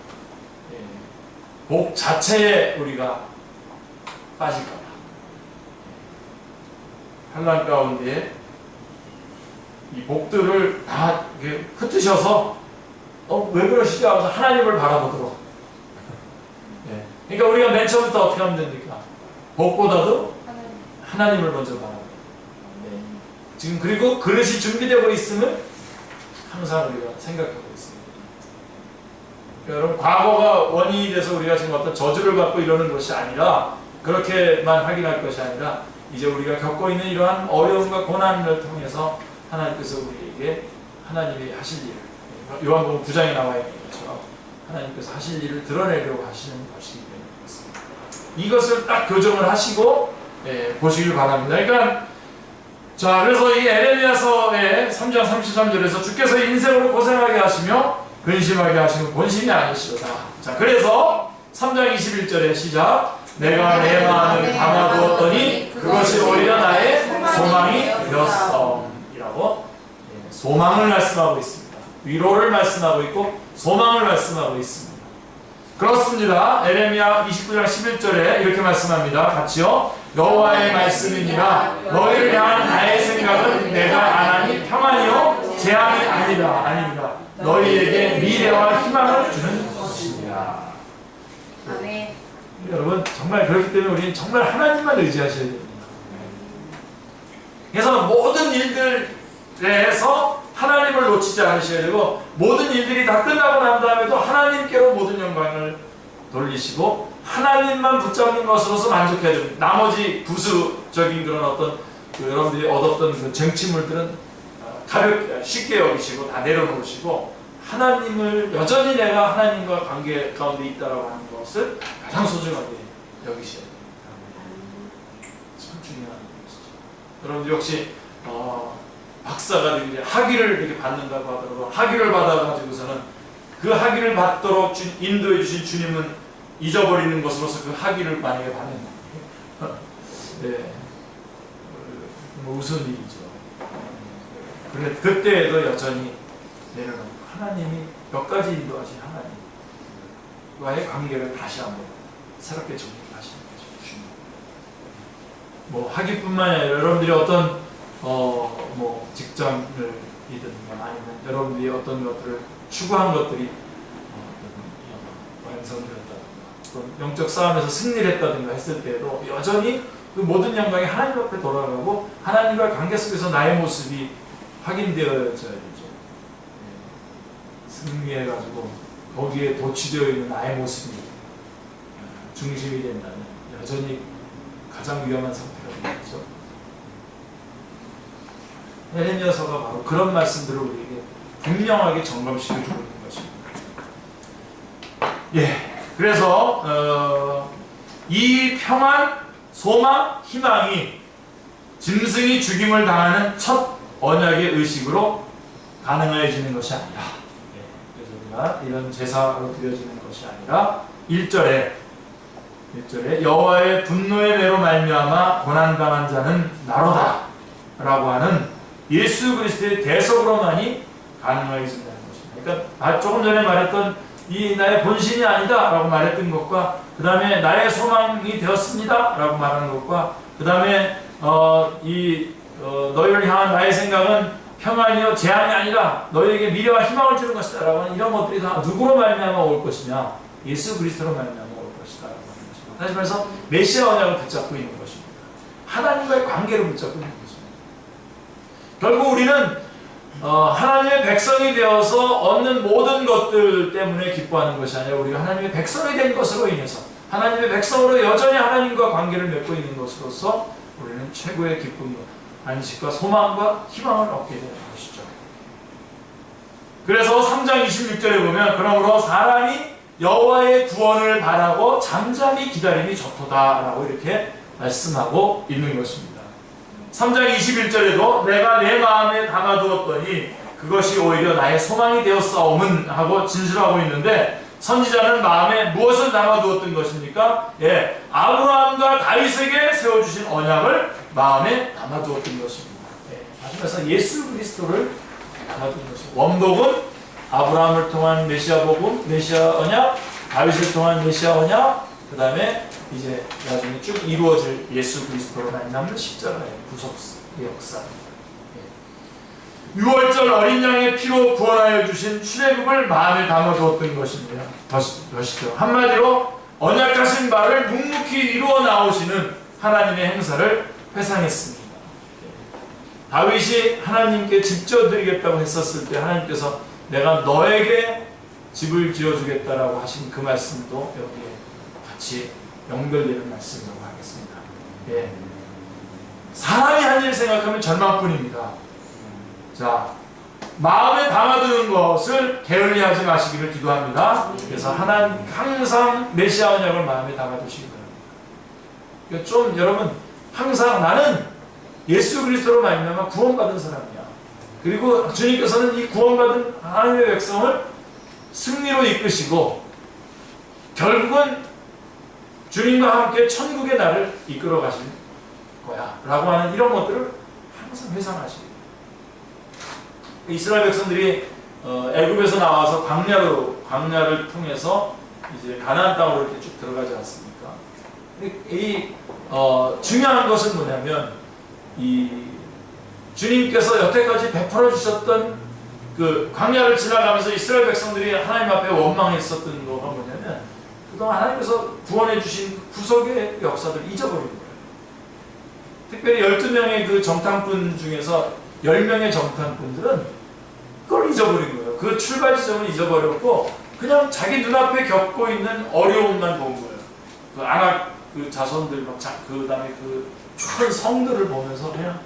복 자체에 우리가 빠질까봐 환난 가운데 이 복들을 다 흩으셔서 왜 그러시지 하면서 하나님을 바라보도록. 그러니까 우리가 맨 처음부터 어떻게 하면 됩니까? 복보다도 하나님을 먼저 바라보고. 지금 그리고 그릇이 준비되고 있으면 항상 우리가 생각하고 있습니다. 여러분, 과거가 원인이 돼서 우리가 지금 어떤 저주를 받고 이러는 것이 아니라, 그렇게만 확인할 것이 아니라 이제 우리가 겪고 있는 이러한 어려움과 고난을 통해서 하나님께서 우리에게 하나님이 하실 일, 요한복음 9장에 나와 있는 것처럼 하나님께서 하실 일을 드러내려고 하시는 것이기 때문입니다. 이것을 딱 교정을 하시고 보시길 바랍니다. 그러니까 자, 그래서 이 에레미야서의 3장 33절에서 주께서 인생으로 고생하게 하시며 근심하게 하시는 본심이 아니시로다. 자, 그래서 3장 21절에 시작. 내가 내 마음을 담아두었더니 그것이 오히려 나의 소망이 되었어. 이라고 소망을 말씀하고 있습니다. 위로를 말씀하고 있고 소망을 말씀하고 있습니다. 그렇습니다. 에레미야 29장 11절에 이렇게 말씀합니다. 같이요. 여호와의 말씀이니라 너희를 향한 나의 생각은 내가 안하니 평안이요 재앙이 아니라 너희에게 미래와 희망을 주는 것이니라. 아멘. 여러분, 정말 그렇기 때문에 우리는 정말 하나님만 의지하셔야 됩니다. 그래서 모든 일들에서 하나님을 놓치지 않으셔야 되고, 모든 일들이 다 끝나고 난 다음에도 하나님께로 모든 영광을 돌리시고 하나님만 붙잡는 것으로서 만족해야 됩니다. 나머지 부수적인 그런 어떤 여러분들이 얻었던 그 쟁취물들은 가볍게 쉽게 여기시고 다 내려놓으시고, 하나님을 여전히 내가 하나님과 관계 가운데 있다라고 하는 것을 가장 소중하게 여기셔야 됩니다. 참 중요한 것이죠. 여러분들 역시 박사가 이제 학위를 이렇게 받는다고 하더라도 학위를 받아가지고서는 그 학위를 받도록 인도해 주신 주님은 잊어버리는 것으로서 그 학위를 만약에 받는다. 네, 뭐 우스운 일이죠. 그런데 그때에도 여전히 내려놓고 하나님이 몇 가지 인도하신 하나님과의 관계를 다시 한번 새롭게 정립하시는 거죠. 뭐 학위뿐만 아니라 여러분들이 어떤 뭐 직장을이든 아니면 여러분들이 어떤 것들을 추구한 것들이 완성되었다든가 또는 영적 싸움에서 승리를 했다든가 했을 때에도 여전히 그 모든 영광이 하나님 앞에 돌아가고 하나님과의 관계 속에서 나의 모습이 확인되어져야 되죠. 승리해가지고 거기에 도취되어 있는 나의 모습이 중심이 된다면 여전히 가장 위험한 상태가 되겠죠. 에레미야서가 바로 그런 말씀들을 우리에게 분명하게 점검시켜주고 있는 것입니다. 예, 그래서 이 평안, 소망, 희망이 짐승이 죽임을 당하는 첫 언약의 의식으로 가능해지는 것이 아니라, 그래서 우리가 이런 제사로 드려지는 것이 아니라 1절에 여호와의 분노의 매로 말미암아 고난당한 자는 나로다 라고 하는 예수 그리스도의 대속으로만이 가능해진다는 것입니다. 그러니까 조금 전에 말했던 이 나의 본신이 아니다 라고 말했던 것과 그 다음에 나의 소망이 되었습니다 라고 말하는 것과 그 다음에 너희를 향한 나의 생각은 평안이요 재앙이 아니라 너희에게 미래와 희망을 주는 것이다 라고 하는 이런 것들이 다 누구로 말미암아 올 것이냐, 예수 그리스도로 말미암아 올 것이다 라고 하는 것입니다. 다시 말해서 메시아 언약을 붙잡고 있는 것입니다. 하나님과의 관계를 붙잡고 있는 것입니다. 결국 우리는 하나님의 백성이 되어서 얻는 모든 것들 때문에 기뻐하는 것이 아니라 우리가 하나님의 백성이 된 것으로 인해서 하나님의 백성으로 여전히 하나님과 관계를 맺고 있는 것으로서 우리는 최고의 기쁨과 안식과 소망과 희망을 얻게 되는 것이죠. 그래서 3장 26절에 보면 그러므로 사람이 여호와의 구원을 바라고 잠잠히 기다림이 좋도다 라고 이렇게 말씀하고 있는 것입니다. 3장 21절에도 내가 내 마음에 담아두었더니 그것이 오히려 나의 소망이 되었사오문 하고 진술하고 있는데, 선지자는 마음에 무엇을 담아두었던 것입니까? 예, 아브라함과 다윗에게 세워주신 언약을 마음에 담아두었던 것입니다. 예, 그래서 예수 그리스도를 담아두는 것입니다. 원복은 아브라함을 통한 메시아 복음, 메시아 언약, 다윗을 통한 메시아 언약, 그 다음에 이제 나중에 쭉 이루어질 예수 그리스도로 말미암는 십자가의 구속의 역사입니다. 6월절 어린 양의 피로 구원하여 주신 출애굽을 마음에 담아두었던 것입니다. 것이죠. 한마디로 언약하신 바를 묵묵히 이루어 나오시는 하나님의 행사를 회상했습니다. 다윗이 하나님께 집 지어드리겠다고 했었을 때 하나님께서 내가 너에게 집을 지어주겠다라고 하신 그 말씀도 여기에 같이 연결되는 말씀이라고 하겠습니다. 예. 사람이 한 일 생각하면 절망뿐입니다. 자, 마음에 담아두는 것을 게을리하지 마시기를 기도합니다. 그래서 하나님 항상 메시아 언약을 마음에 담아두시기 바랍니다. 그러니까 좀 여러분 항상 나는 예수 그리스도로 말미암아 구원받은 사람이야. 그리고 주님께서는 이 구원받은 하나님의 백성을 승리로 이끄시고 결국은 주님과 함께 천국의 나를 이끌어 가실 거야 라고 하는 이런 것들을 항상 회상하시고, 이스라엘 백성들이 애굽에서 나와서 광야를 통해서 이제 가나안 땅으로 이렇게 쭉 들어가지 않습니까? 중요한 것은 뭐냐면 이 주님께서 여태까지 베풀어 주셨던 그 광야를 지나가면서 이스라엘 백성들이 하나님 앞에 원망했었던 거가 뭐냐면 그동안 하나님께서 구원해 주신 구속의 역사들을 잊어버린 거예요. 특별히 12명의 그 정탐꾼 중에서 10명의 정탐꾼들은 그걸 잊어버린 거예요. 그 출발 지점을 잊어버렸고 그냥 자기 눈앞에 겪고 있는 어려움만 본 거예요. 그 아낙 그 자손들 그 다음에 그 큰 성들을 보면서 그냥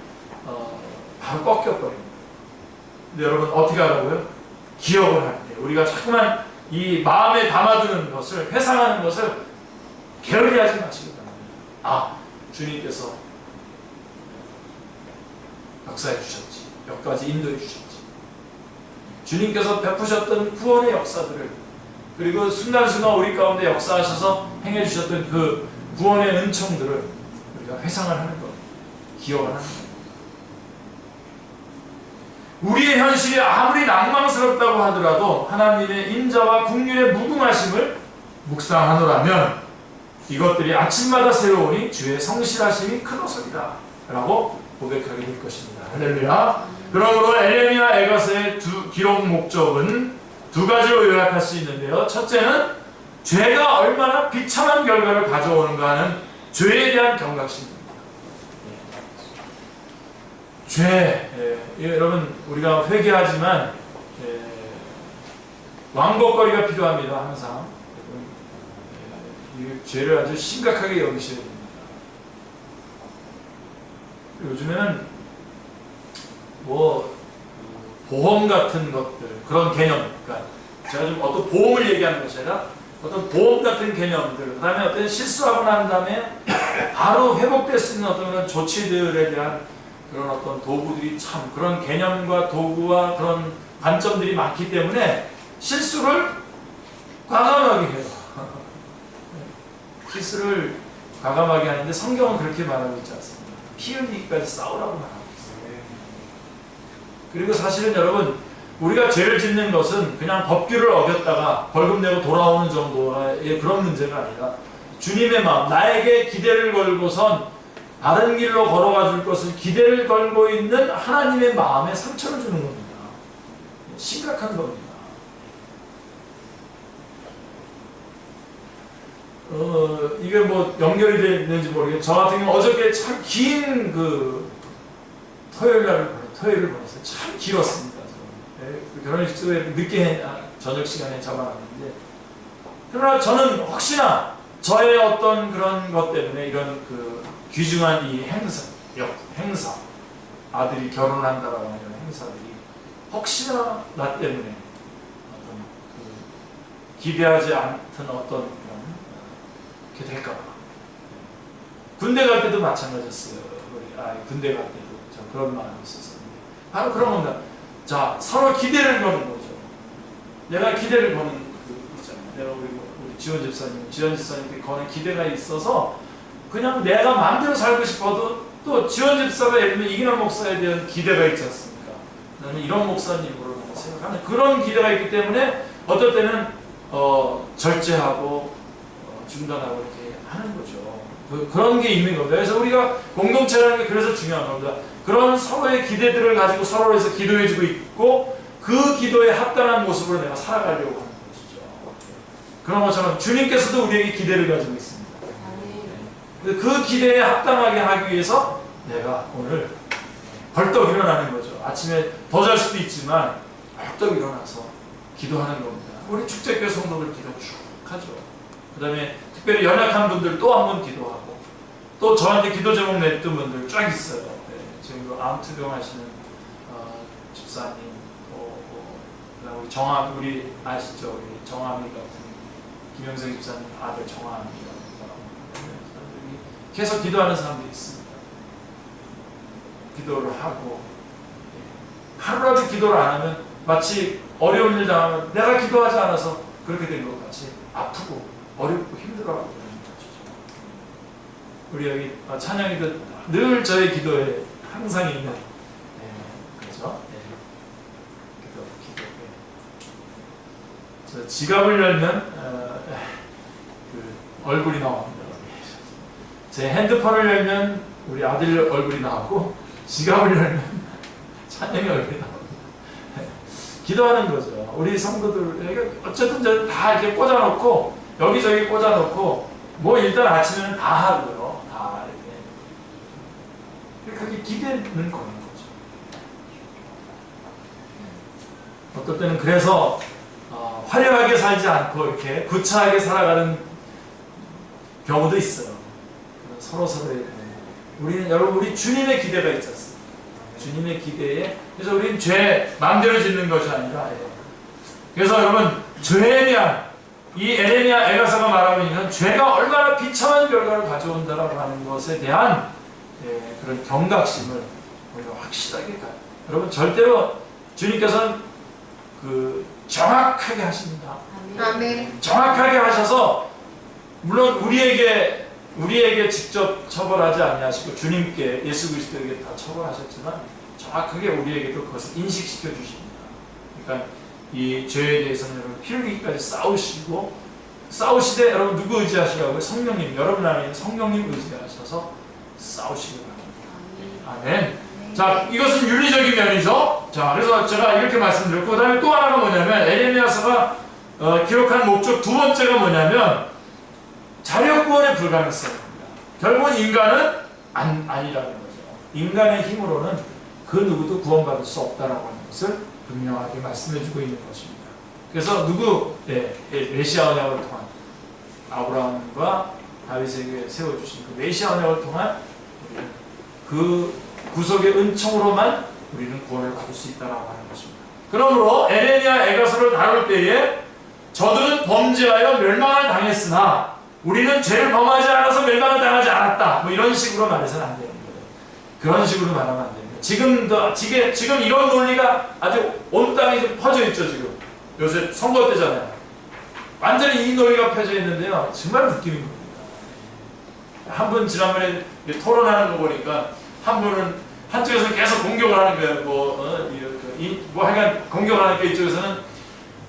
바로 꺾여버린 거예요. 근데 여러분 어떻게 하라고요? 기억을 할 때 우리가 자꾸만 이 마음에 담아두는 것을 회상하는 것을 게을리하지 마시기 바랍니다. 주님께서 역사해 주셨지, 여기까지 인도해 주셨지, 주님께서 베푸셨던 구원의 역사들을, 그리고 순간순간 우리 가운데 역사하셔서 행해 주셨던 그 구원의 은총들을 우리가 회상을 하는 것, 기억을 하는 것. 우리의 현실이 아무리 낭망스럽다고 하더라도 하나님의 인자와 긍휼의 무궁하심을 묵상하노라면 이것들이 아침마다 새로우니 주의 성실하심이 크도소이다 라고 고백하게 될 것입니다. 할렐루야. 그러므로 에레미야 에가서의 기록 목적은 두 가지로 요약할 수 있는데요. 첫째는 죄가 얼마나 비참한 결과를 가져오는가 하는 죄에 대한 경각심입니다. 죄, 여러분 우리가 회개하지만 왕복거리가 필요합니다. 항상 이 죄를 아주 심각하게 여기셔야 됩니다. 요즘에는 뭐 보험 같은 것들, 그런 개념, 그러니까 제가 좀 어떤 보험을 얘기하는 것이 아니라 어떤 보험 같은 개념들, 그 다음에 어떤 실수하고 난 다음에 바로 회복될 수 있는 어떤 그런 조치들에 대한 그런 어떤 도구들이 참, 그런 개념과 도구와 그런 관점들이 많기 때문에 실수를 과감하게 해요. 실수를 과감하게 하는데 성경은 그렇게 말하고 있지 않습니다. 피 흘리기까지 싸우라고 말하고 있어요. 그리고 사실은 여러분, 우리가 죄를 짓는 것은 그냥 법규를 어겼다가 벌금 내고 돌아오는 정도의 그런 문제가 아니라 주님의 마음, 나에게 기대를 걸고선 바른 길로 걸어가 줄 것을 기대를 걸고 있는 하나님의 마음에 상처를 주는 겁니다. 심각한 겁니다. 이게 뭐 연결이 되는지 모르겠는데, 저 같은 경우 어저께 참 긴 그 토요일을 보냈어요. 참 길었습니다. 결혼식집에 늦게 저녁 시간에 잡아놨는데, 그러나 저는 혹시나 저의 어떤 그런 것 때문에 이런 그 귀중한 이 행사, 아들이 결혼한다라고 하는 이런 행사들이 혹시나 나 때문에 어떤 그 기대하지 않던 어떤 그런 이렇게 될까봐. 군대 갈 때도 마찬가지였어요. 군대 갈 때도 저 그런 마음이 있었었는데, 바로 그런 겁니다. 자, 서로 기대를 거는 거죠. 내가 기대를 거는 그 있잖아요. 내가 우리 지원 집사님께 거는 기대가 있어서 그냥 내가 마음대로 살고 싶어도 또 지원 집사가 예를 들면 이기남 목사에 대한 기대가 있지 않습니까? 나는 이런 목사님으로 생각하는 그런 기대가 있기 때문에 어떨 때는 절제하고 중단하고 이렇게 하는 거죠. 그런 게 있는 겁니다. 그래서 우리가 공동체라는 게 그래서 중요한 겁니다. 그런 서로의 기대들을 가지고 서로를 위해서 기도해주고 있고, 그 기도에 합당한 모습으로 내가 살아가려고 하는 것이죠. 그런 것처럼 주님께서도 우리에게 기대를 가지고 있습니다. 그 기대에 합당하게 하기 위해서 내가 오늘 벌떡 일어나는 거죠. 아침에 더 잘 수도 있지만 벌떡 일어나서 기도하는 겁니다. 우리 축제교회 성도들 기도 쭉 하죠. 그 다음에 특별히 연약한 분들 또 한 번 기도하고, 또 저한테 기도 제목 냈던 분들 쫙 있어요. 지금 암투병 하시는 집사님, 우리 정함, 우리 아시죠? 우리 정함이 같은 김영생 집사님 아들 정함이라는 사람들이 계속 기도하는 사람들이 있습니다. 기도를 하고, 하루라도 기도를 안 하면 마치 어려운 일 당하면 내가 기도하지 않아서 그렇게 된 것 같이 아프고 어렵고 힘들어하고 그러는 것이죠. 우리 여기 찬양이도 늘 저의 기도에 항상 있는, 그렇죠? 기도. 저 지갑을 열면 그 얼굴이 나옵니다. 제 핸드폰을 열면 우리 아들 얼굴이 나오고, 지갑을 열면 찬양의 얼굴이 나옵니다. 기도하는 거죠. 우리 성도들 어쨌든 저는 다 이렇게 꽂아놓고, 여기저기 꽂아놓고, 뭐 일단 아침에는 다 하고요. 다 이렇게. 그게 기대는 거는 거죠. 어떨 때는 그래서 화려하게 살지 않고 이렇게 구차하게 살아가는 경우도 있어요. 서로서로의 여러분, 우리 주님의 기대가 있지 않습니까? 주님의 기대에, 그래서 우리는 죄 마음대로 짓는 것이 아니라, 그래서 여러분, 죄에 대한 이 에레미야 에가서가 말하고 있는 죄가 얼마나 비참한 결과를 가져온다라고 하는 것에 대한 그런 경각심을 우리가 확실하게 여러분, 절대로 주님께서는 정확하게 하십니다. 아멘. 정확하게 하셔서, 물론 우리에게 직접 처벌하지 아니하시고 주님께, 예수 그리스도에게 다 처벌하셨지만 정확하게 우리에게도 그것을 인식시켜 주십니다. 그러니까 이 죄에 대해서는 여러분 피 흘리기까지 싸우시되 여러분 누구 의지하시라고요? 성령님, 여러분 안에 있는 성령님 의지하셔서 싸우시기 바랍니다. 아멘. 자, 이것은 윤리적인 면이죠. 자, 그래서 제가 이렇게 말씀드렸고, 그 다음에 또 하나가 뭐냐면, 에레미야서가 기록한 목적 두 번째가 뭐냐면, 자력구원의 불가능성입니다. 결국은 인간은 아니라는 거죠. 인간의 힘으로는 그 누구도 구원받을 수 없다라고 하는 것을 분명하게 말씀해주고 있는 것입니다. 그래서 누구 메시아 언약을 통한 아브라함과 다윗에게 세워주신 그 메시아 언약을 통한 그 구속의 은총으로만 우리는 구원을 받을 수 있다라고 하는 것입니다. 그러므로 에레미야 에가서를 다룰 때에 저들은 범죄하여 멸망을 당했으나 우리는 죄를 범하지 않아서 멸망을 당하지 않았다, 뭐 이런 식으로 말해서는 안 됩니다. 그런 식으로 말하면 안 됩니다. 지금 이런 논리가 아주 온 땅에 좀 퍼져 있죠. 지금 요새 선거 때잖아요. 완전히 이 논리가 펴져 있는데요, 정말 웃기는 겁니다. 한 분 지난번에 토론하는 거 보니까 한 분은 한쪽에서 계속 공격을 하는 거예요. 뭐 하여간 공격을 하니까 이쪽에서는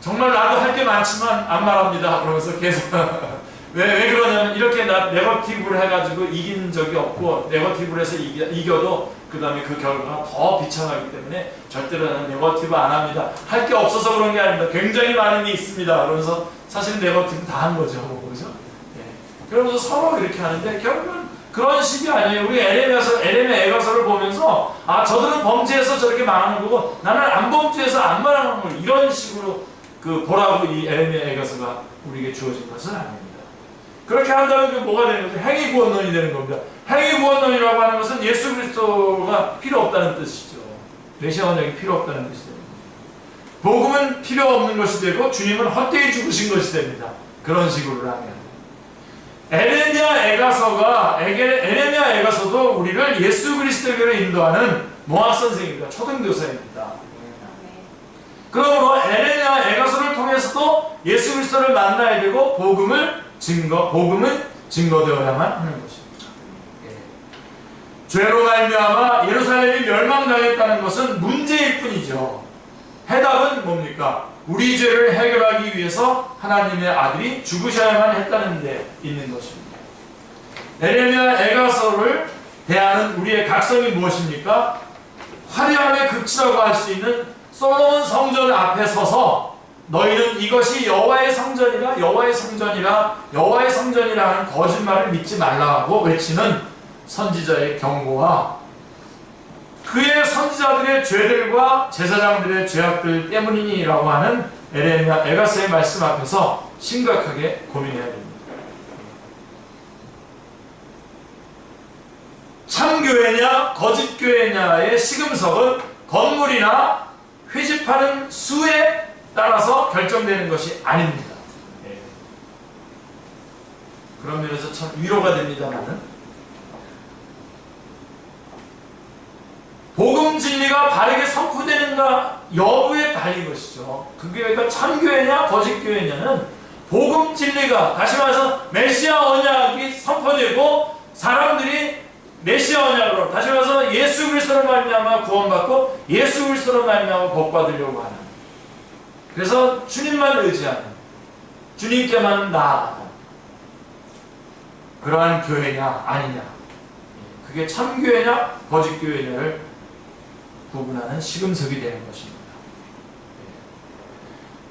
정말 나도 할 게 많지만 안 말합니다 그러면서 계속 왜 그러냐면 이렇게 네거티브를 해가지고 이긴 적이 없고, 네거티브를 해서 이겨도 그 다음에 그 결과가 더 비참하기 때문에 절대로 나는 네거티브 안 합니다. 할 게 없어서 그런 게 아닙니다. 굉장히 많은 게 있습니다. 그러면서 사실 네거티브 다 한 거죠. 그죠? 네. 그러면서 서로 이렇게 하는데 결국은 그런 식이 아니에요. 우리 에레미야 에가서를 보면서 저들은 범죄해서 저렇게 망하는 거고 나는 안 범죄해서 안 망하는 거, 이런 식으로 보라고 이 에레미야 에가서가 우리에게 주어진 것은 아닙니다. 그렇게 한다면 뭐가 되는 거죠? 행위구원론이 되는 겁니다. 행위구원론이라고 하는 것은 예수 그리스도가 필요 없다는 뜻이죠. 메시아 언약이 필요 없다는 뜻이 됩니다. 복음은 필요 없는 것이 되고 주님은 헛되이 죽으신 것이 됩니다. 그런 식으로 하면 에레미야 에가서도 우리를 예수 그리스도에게로 인도하는 모학 선생입니다. 초등교사입니다. 그러므로 에레미야 에가서를 통해서도 예수 그리스도를 만나야 되고 복음은 증거되어야만 하는 것입니다. 죄로 말미암아 예루살렘이 멸망당했다는 것은 문제일 뿐이죠. 해답은 뭡니까? 우리 죄를 해결하기 위해서 하나님의 아들이 죽으셔야만 했다는 데 있는 것입니다. 에레미야 에가서를 대하는 우리의 각성이 무엇입니까? 화려함의 극치라고 할 수 있는 솔로몬 성전 앞에 서서 너희는 이것이 여호와의 성전이라 하는 거짓말을 믿지 말라고 외치는 선지자의 경고와 그의 선지자들의 죄들과 제사장들의 죄악들 때문이니라고 하는 에레미야 에가서의 말씀 앞에서 심각하게 고민해야 됩니다. 참교회냐 거짓교회냐의 시금석은 건물이나 회집하는 수에 따라서 결정되는 것이 아닙니다. 그런 면에서 참 위로가 됩니다만은 복음 진리가 바르게 선포되는가 여부에 달린 것이죠. 그 교회가 참교회냐 거짓교회냐는 복음 진리가, 다시 말해서 메시아 언약이 선포되고 사람들이 메시아 언약으로, 다시 말해서 예수 그리스도로 말미암아 구원받고 예수 그리스도로 말미암아 복받으려고 하는, 그래서 주님만 의지하는, 주님께만 나아가는 그러한 교회냐 아니냐, 그게 참교회냐 거짓교회냐를 구분하는 시금석이 되는 것입니다.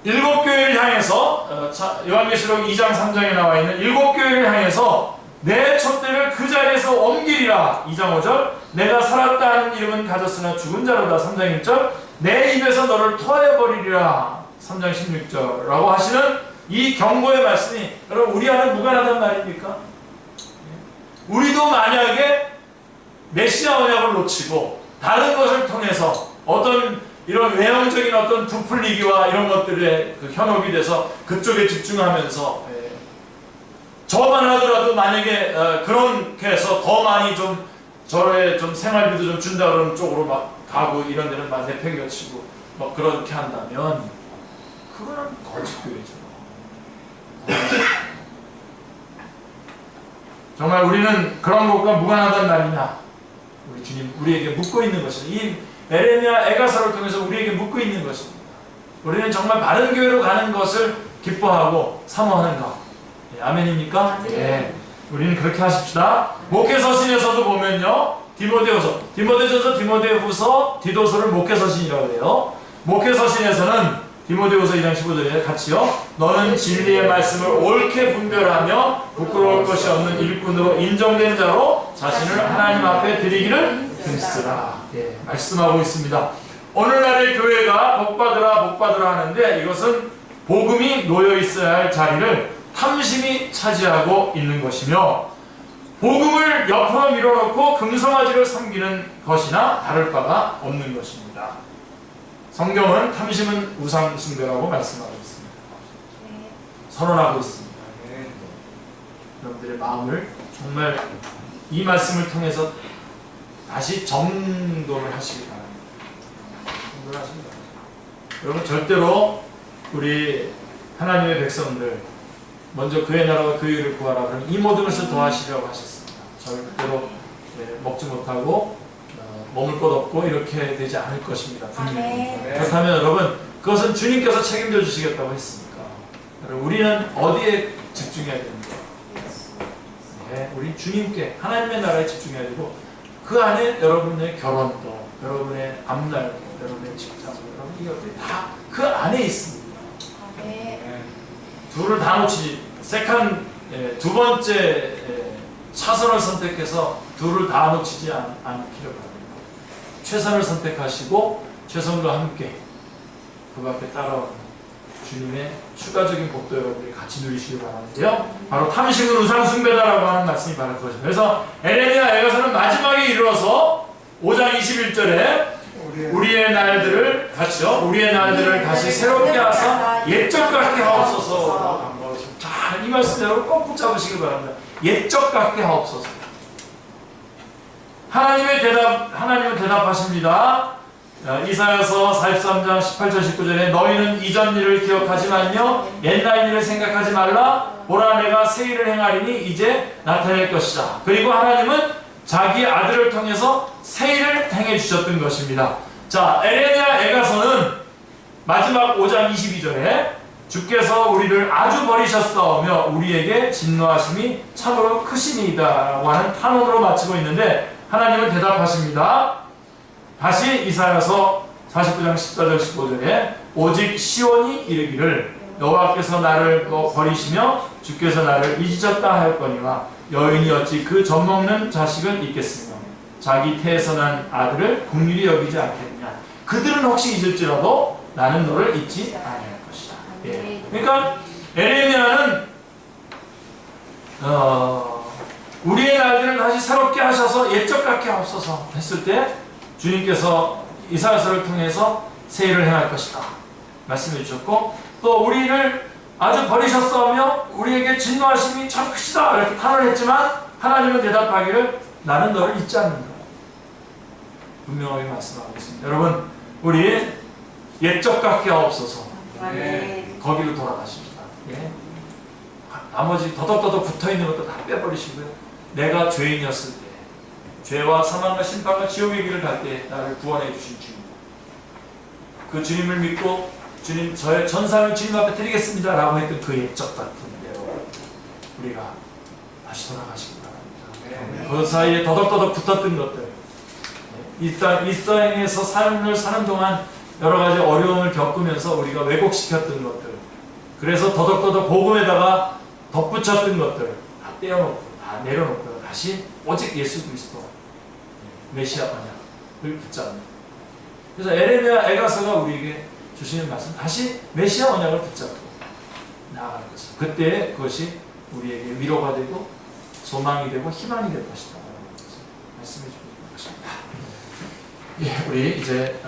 일곱 교회를 향해서 요한계시록 2장 3장에 나와 있는 일곱 교회를 향해서 내 촛대를 그 자리에서 옮기리라. 2장 5절 내가 살았다 하는 이름은 가졌으나 죽은 자로다. 3장 1절 내 입에서 너를 토해버리리라. 3장 16절 라고 하시는 이 경고의 말씀이 여러분 우리와는 무관하단 말입니까? 우리도 만약에 메시아 언약을 놓치고 다른 것을 통해서 어떤 이런 외형적인 어떤 부풀리기와 이런 것들에 현혹이 돼서 그쪽에 집중하면서 저만 하더라도 만약에 그렇게 해서 더 많이 좀 저의 좀 생활비도 좀 준다 그러는 쪽으로 막 가고 이런 데는 막 내팽겨치고 막 그렇게 한다면 그거는 거짓교회죠. 정말 우리는 그런 것과 무관하단 말이냐? 우리 주님 우리에게 묻고 있는 것입니다. 이 에레미야 에가서를 통해서 우리에게 묻고 있는 것입니다. 우리는 정말 바른 교회로 가는 것을 기뻐하고 사모하는가? 네, 아멘입니까? 네. 우리는 그렇게 하십시다. 목회서신에서도 보면요, 디모데후서, 디모데후서, 디도서를 목회서신이라고 해요. 목회서신에서는 디모데후서 2장 15절에 같이요. 너는 진리의 말씀을 옳게 분별하며 부끄러울 것이 없는 일꾼으로 인정된 자로 자신을 하나님 앞에 드리기를 힘쓰라. 예, 말씀하고 있습니다. 오늘날의 교회가 복받으라 하는데 이것은 복음이 놓여 있어야 할 자리를 탐심이 차지하고 있는 것이며, 복음을 옆으로 밀어놓고 금송아지를 섬기는 것이나 다를 바가 없는 것입니다. 성경은 탐심은 우상 숭배라고 말씀하고 있습니다. 선언하고 있습니다. 여러분들의 마음을 정말 이 말씀을 통해서 다시 정돈을 하시기 바랍니다. 정돈을 하시기 바랍니다. 여러분, 절대로 우리 하나님의 백성들 먼저 그의 나라와 그 의를 구하라, 그럼 이 모든 것을 더하시려고 하셨습니다. 절대로 먹지 못하고 머물 것 없고 이렇게 되지 않을 것입니다. 분명히. 그렇다면 여러분, 그것은 주님께서 책임져 주시겠다고 했으니까 여러분, 우리는 어디에 집중해야 됩니까? 네, 우리 주님께, 하나님의 나라에 집중해야 되고, 그 안에 여러분의 결혼도, 여러분의 앞날도, 여러분의 직장도, 여러분 이것들이 다 그 안에 있습니다. 둘을 다 놓치지, 두 번째 차선을 선택해서 둘을 다 놓치지 않기를 바랍니다. 최선을 선택하시고 최선과 함께 그 밖에 따라오는 주님의 추가적인 복도 여러분들이 같이 누리시기 바라는데요. 바로 탐심은 우상 숭배다라고 하는 말씀이 바로 그것입니다. 그래서 에레미야 애가서는 마지막에 이르러서 5장 21절에 우리의 날들을 같이요. 우리의 날들을 다시 새롭게 하사 옛적 같게 하옵소서. 자, 이 말씀 여러분 꼭 붙잡으시기 바랍니다. 옛적 같게 하옵소서. 하나님은 대답하십니다. 이사야서 43장 18절 19절에 너희는 이전 일을 기억하지 말며 옛날 일을 생각하지 말라. 보라, 내가 새 일을 행하리니 이제 나타낼 것이다. 그리고 하나님은 자기 아들을 통해서 새 일을 행해 주셨던 것입니다. 자, 에레미야 애가서는 마지막 5장 22절에 주께서 우리를 아주 버리셨사오며 우리에게 진노하심이 참으로 크시니이다 라고 하는 탄원으로 마치고 있는데, 하나님은 대답하십니다. 다시 이사야서 49장 14절 15절에 오직 시온이 이르기를 여호와께서 나를 버리시며 주께서 나를 잊으셨다 하였거니와 여인이 어찌 그 젖먹는 자식을 잊겠으며 자기 태에서 난 아들을 긍휼히 여기지 않겠느냐. 그들은 혹시 잊을지라도 나는 너를 잊지 아니할 것이다. 예. 그러니까 에레미야는 우리의 날들을 다시 새롭게 하셔서 옛적 같게 하옵소서 했을 때 주님께서 이사야서를 통해서 새 일을 행할 것이다 말씀해 주셨고, 또 우리를 아주 버리셨사오며 우리에게 진노하심이 참 크시다 이렇게 탄원했지만 하나님은 대답하기를 나는 너를 잊지 않는다 분명하게 말씀하고 있습니다. 여러분, 우리 옛적 같게 하옵소서. 예, 거기로 돌아가십니다. 예. 나머지 더덕더덕 붙어있는 것도 다 빼버리시고요. 내가 죄인이었을 때, 죄와 사망과 심판과 지옥의 길을 갈 때 나를 구원해 주신 주님, 그 주님을 믿고 주님, 저의 전상을 주님 앞에 드리겠습니다 라고 했던 그 옛적 같은 대로 우리가 다시 돌아가시기 바랍니다. 그 사이에 더덕더덕 붙었던 것들, 이 땅에서 삶을 사는 동안 여러 가지 어려움을 겪으면서 우리가 왜곡시켰던 것들, 그래서 더덕더덕 복음에다가 덧붙였던 것들 다 떼어놓고 다 내려놓고 다시 오직 예수 그리스도 메시아 언약을 붙잡는. 그래서 에레미야 애가서가 우리에게 주시는 말씀, 다시 메시아 언약을 붙잡고 나아갈 것이다. 그때 그것이 우리에게 위로가 되고 소망이 되고 희망이 될 것이다. 말씀해 주고 있습니다. 예, 우리 이제